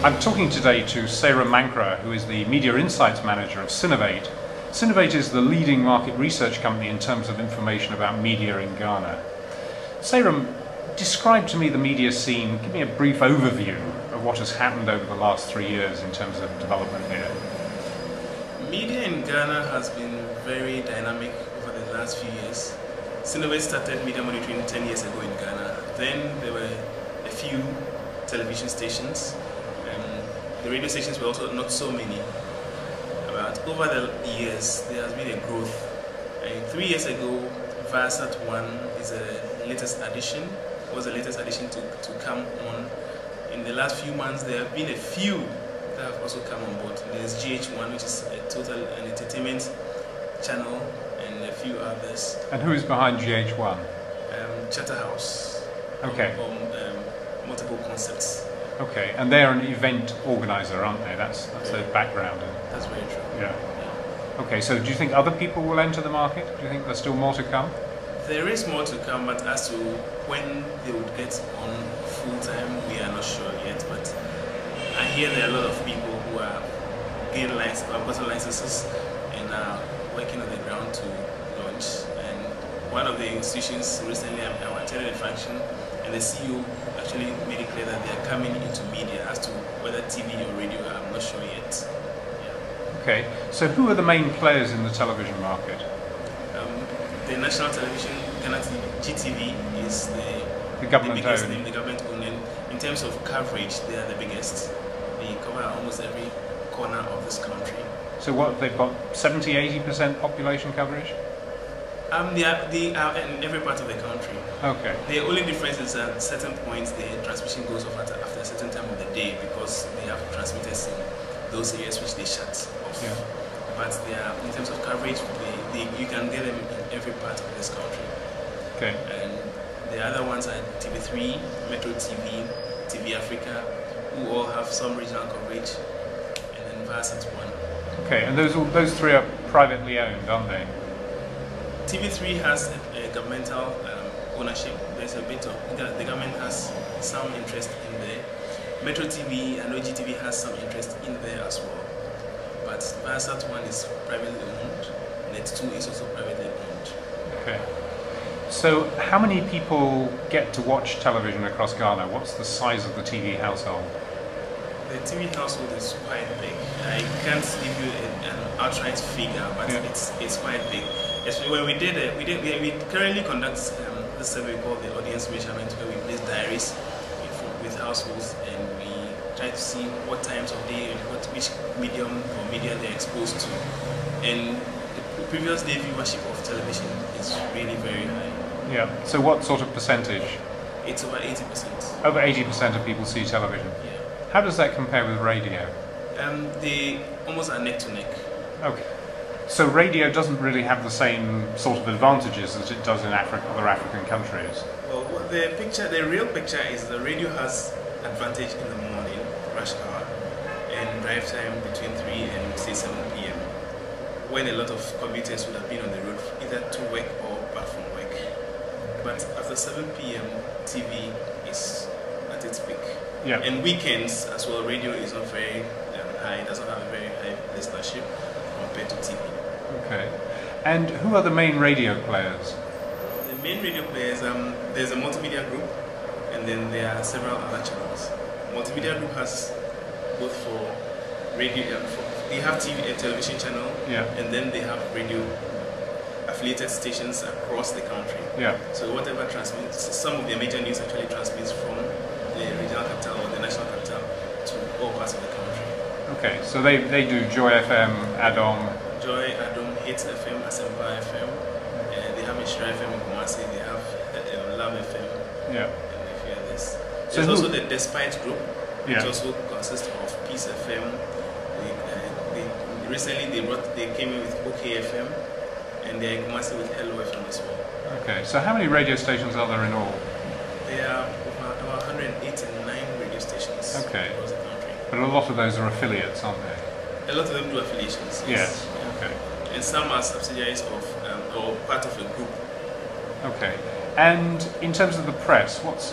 I'm talking today to Seyram Mankra, who is the Media Insights Manager of Synovate. Synovate is the leading market research company in terms of information about media in Ghana. Seyram, describe to me the media scene. Give me a brief overview of what has happened over the last 3 years in terms of development here. Media in Ghana has been very dynamic over the last few years. Synovate started media monitoring 10 years ago in Ghana. Then there were a few television stations. The radio stations were also not so many. But over the years, there has been a growth. 3 years ago, Viasat 1 is a latest addition. Was the latest addition to come on. In the last few months, there have been a few that have also come on board. There's GH1, which is a total and entertainment channel, and a few others. And who is behind GH1? Charterhouse. Okay. Multiple concepts. Okay, and they're an event organizer, aren't they? That's their background. That's very true. Yeah. Okay, so do you think other people will enter the market? Do you think there's still more to come? There is more to come, but as to when they would get on full time, we are not sure yet. But I hear there are a lot of people who are getting licenses and are working on the ground to launch. And one of the institutions recently, I attended a function, and the CEO actually made it clear that they are coming into media. As to whether TV or radio, I'm not sure yet. Yeah. Okay, so who are the main players in the television market? The national television, Ghana TV, GTV, is the biggest name, the government owned. In terms of coverage, they are the biggest. They cover almost every corner of this country. So what, they've got 70–80% population coverage? They are in every part of the country. Okay. The only difference is at certain points the transmission goes off after a certain time of the day because they have transmitters in those areas which they shut off. Yeah. But they are, in terms of coverage, you can get them in every part of this country. Okay. And the other ones are TV3, Metro TV, TV Africa, who all have some regional coverage, and then Viasat 1. Okay, and those three are privately owned, aren't they? TV3 has a governmental ownership. There's a bit of the government has some interest in there. Metro TV and OGTV has some interest in there as well. But Viasat 1 is privately owned. Net 2 is also privately owned. Okay. So how many people get to watch television across Ghana? What's the size of the TV household? The TV household is quite big. I can't give you an outright figure, but it's quite big. When we currently conduct this survey called the audience measurement, where we place diaries with households and we try to see what times of day and which medium or media they're exposed to. And the previous day viewership of television is really very high. Yeah. So what sort of percentage? It's over 80%. Over 80% of people see television. Yeah. How does that compare with radio? They almost are neck to neck. Okay. So radio doesn't really have the same sort of advantages as it does in other African countries. Well, the real picture is the radio has advantage in the morning, rush hour, and drive time between 3 and say 7 p.m. when a lot of commuters would have been on the road either to work or back from work. But after 7 p.m., TV is at its peak. Yeah. And weekends as well, radio is not very high, it doesn't have a very high listenership compared to TV. Okay. And who are the main radio players? The main radio players, there's a multimedia group, and then there are several other channels. Multimedia group has both for radio, they have TV and television channel, and then they have radio affiliated stations across the country. Yeah. So whatever transmits, some of their major news actually transmits from the regional capital or the national capital to all parts of the country. Okay, so they do Joy FM, Adom. Joy, Adom, Hits FM, Asempa FM, and they have Mishra FM in Kumasi, they have Love FM, and a few others. So there's also the Despite group, which also consists of Peace FM. Recently they came in with OK FM, and they're in Kumasi with Hello FM as well. Okay, so how many radio stations are there in all? There are about 189 radio stations across the country. But a lot of those are affiliates, aren't they? A lot of them do affiliations, yes. Okay. And some are subsidiaries of, or part of a group. Okay. And in terms of the press, what's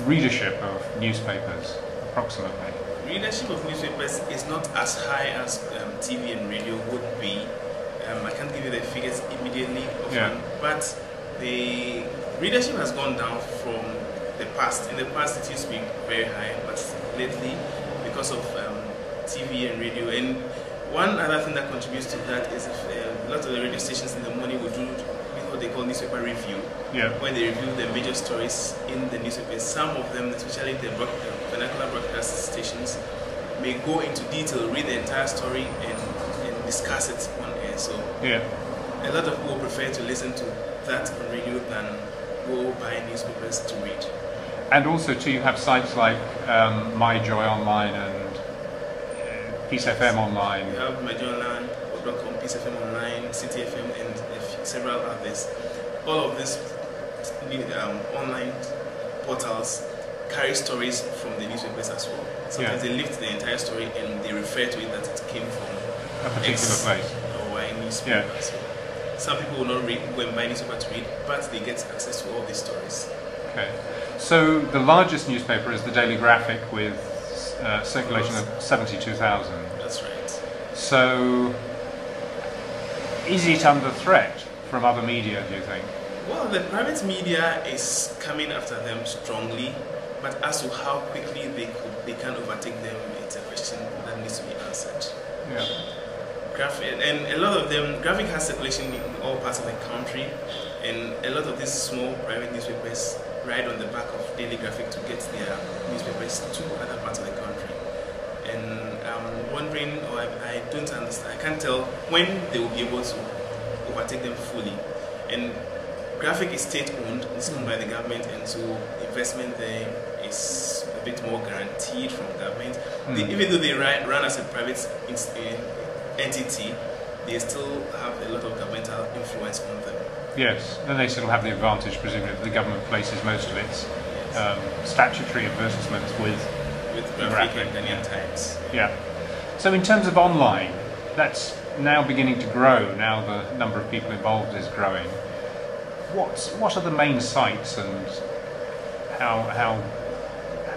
readership of newspapers, approximately? Readership of newspapers is not as high as TV and radio would be. I can't give you the figures immediately, but the readership has gone down from the past. In the past, it used to be very high, but lately, because of TV and radio, and one other thing that contributes to that is a lot of the radio stations in the morning will do what they call newspaper review, where they review the major stories in the newspapers. Some of them, especially the vernacular broadcast stations, may go into detail, read the entire story, and discuss it on air. So a lot of people prefer to listen to that on radio than go buy newspapers to read. And also, too, you have sites like My Joy Online and Peace FM Online. You have myjoyonline.com, Peace FM Online, City FM, and several others. All of these online portals carry stories from the newspapers as well. Sometimes they lift the entire story and they refer to it that it came from a particular place or Y newspaper. So some people will not go and buy newspaper to read, but they get access to all these stories. Okay. So the largest newspaper is the Daily Graphic with circulation of 72,000. That's right. So is it under threat from other media, do you think? Well, the private media is coming after them strongly, but as to how quickly they can overtake them, it's a question that needs to be answered. Graphic, and a lot of them, Graphic has circulation in all parts of the country, and a lot of these small private newspapers ride on the back of Daily Graphic to get their newspapers to other parts of the country. And I'm wondering, or I don't understand, I can't tell when they will be able to overtake them fully. And Graphic is state-owned, it's owned by the government, and so investment there is a bit more guaranteed from government. Even though they run as a private entity, they still have a lot of governmental influence on them. Yes, and they still have the advantage, presumably, that the government places most of its statutory advertisements with Graphic and Ghanaian Times. So in terms of online, that's now beginning to grow. Now the number of people involved is growing. What are the main sites and how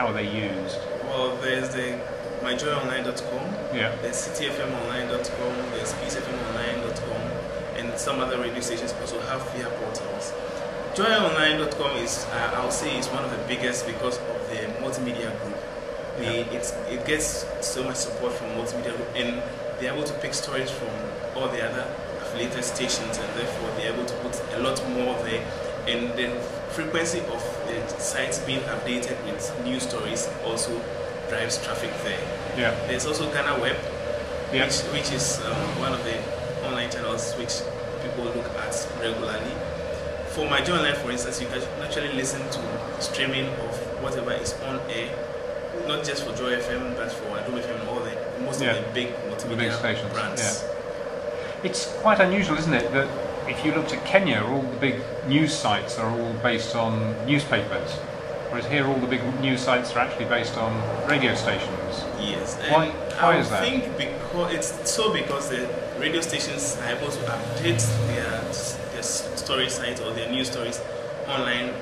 are they used? Well, there's the myjoyonline.com, there's cityfmonline.com, there's peacefmonline.com, and some other radio stations also have their portals. Joyonline.com is, I would say, is one of the biggest because of the multimedia group. It gets so much support from multimedia group, and they're able to pick stories from all the other affiliated stations, and therefore they're able to put a lot more there. And the frequency of the sites being updated with new stories also drives traffic there. There's also Ghana Web, which is one of the online channels which people look at regularly. For My Joy Online, for instance, you can actually listen to streaming of whatever is on air, not just for Joy FM, but for Adom FM and all most of the big multimedia stations. brands. It's quite unusual, isn't it, that if you looked at Kenya, all the big news sites are all based on newspapers, whereas here all the big news sites are actually based on radio stations. Yes. Why is that? I think because the radio stations are able to update their story sites or their news stories online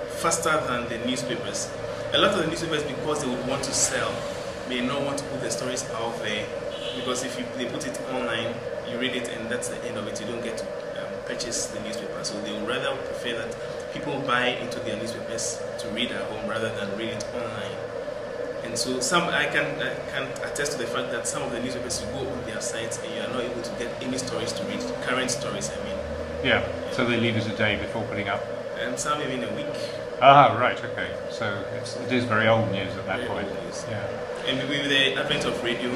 faster than the newspapers. A lot of the newspapers, because they would want to sell, may not want to put the stories out there, because if they put it online, you read it and that's the end of it. You don't get to purchase the newspaper. So they would rather prefer that people buy into their newspapers to read at home rather than read it online. And so I can attest to the fact that some of the newspapers, you go on their sites and you are not able to get any stories to read, current stories, I mean. So they leave us a day before putting up. And some even a week. Ah, right, okay. So it is very old news at that point. And with the advent of radio,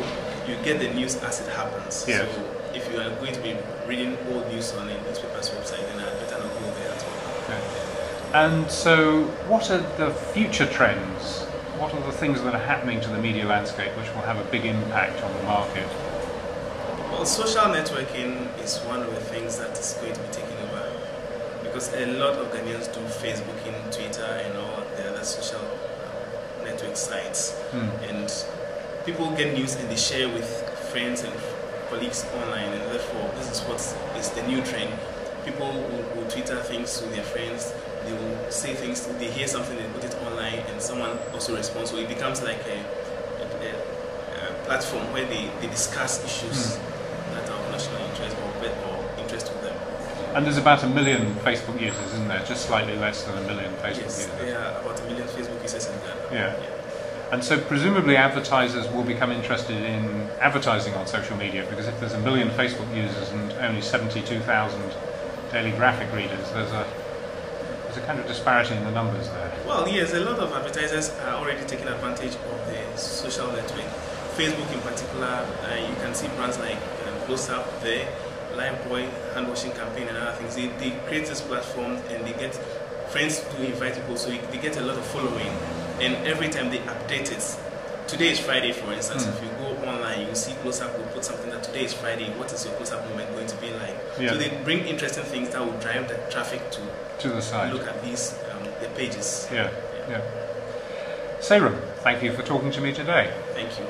you get the news as it happens. So if you are going to be reading old news on a newspaper's website, then I better not go there at all. And so what are the future trends? What are the things that are happening to the media landscape which will have a big impact on the market? Well, social networking is one of the things that is going to be taking over, because a lot of Ghanaians do Facebooking, Twitter, and all the other social network sites. And people get news and they share with friends and colleagues online, and therefore this is what is the new trend. People will Twitter things to their friends, they will say things, they hear something, they put it online, and someone also responds. So it becomes like a platform where they discuss issues that are of national interest or interest to them. And there's about 1 million Facebook users, isn't there? Just slightly less than 1 million Facebook yes, users. There are about 1 million Facebook users in Ghana. Yeah. And so presumably advertisers will become interested in advertising on social media, because if there's 1 million Facebook users and only 72,000 daily graphic readers, there's a kind of disparity in the numbers there. Well, yes, a lot of advertisers are already taking advantage of the social network. Facebook in particular, you can see brands like Close Up there, Lifebuoy, hand washing campaign and other things. They create this platform and they get friends to invite people, so they get a lot of following. And every time they update it, today is Friday, for instance. If you go online, you see Close Up will put something that today is Friday. What is your Close Up moment going to be like? Yeah. So they bring interesting things that will drive the traffic to the site. Look at these the pages. Yeah. Seyram, thank you for talking to me today. Thank you.